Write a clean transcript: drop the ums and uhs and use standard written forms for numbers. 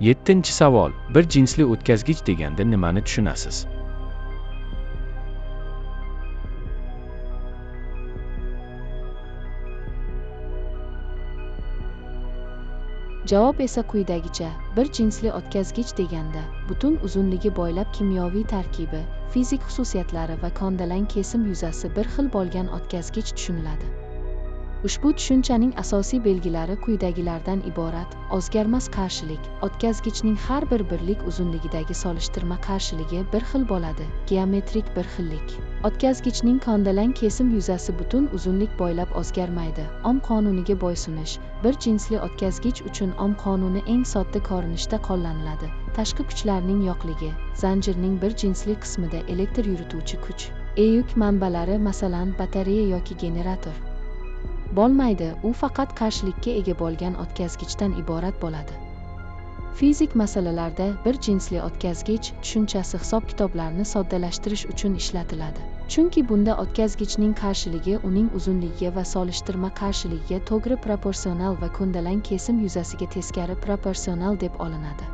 Yettinchi savol. Bir jinsli o'tkazgich deganda nimani tushunasiz? Javob esa quyidagicha. Bir jinsli o'tkazgich deganda butun uzunligi bo'ylab kimyoviy tarkibi, fizik xususiyatlari va kondalang kesim yuzasi bir xil bo'lgan o'tkazgich tushuniladi. Ushbu tushunchaning asosiy belgilari quyidagilardan iborat: o'zgarmas qarshilik. O'tkazgichning har bir birlik uzunligidagi solishtirma qarshiligi bir xil bo'ladi. Geometrik bir xillik. O'tkazgichning kondalang kesim yuzasi butun uzunlik bo'ylab o'zgarmaydi. Ohm qonuniga bo'ysunish. Bir jinsli o'tkazgich uchun Ohm qonuni eng sodda ko'rinishda qo'llaniladi. Tashqi kuchlarning yo'qligi. Zanjirning bir jinsli qismida elektr yurituvchi kuch, yuk manbalari, masalan, batareya yoki generator bo'lmaydi. U faqat qarshilikka ega bo'lgan o'tkazgichdan iborat bo'ladi. Fizik masalalarda bir jinsli o'tkazgich tushunchasi hisob-kitoblarni soddalashtirish uchun ishlatiladi. Chunki bunda o'tkazgichning qarshiligi uning uzunligiga va solishtirma qarshiligiga to'g'ri proporsional va kondalang kesim yuzasiga teskari proporsional deb olinadi.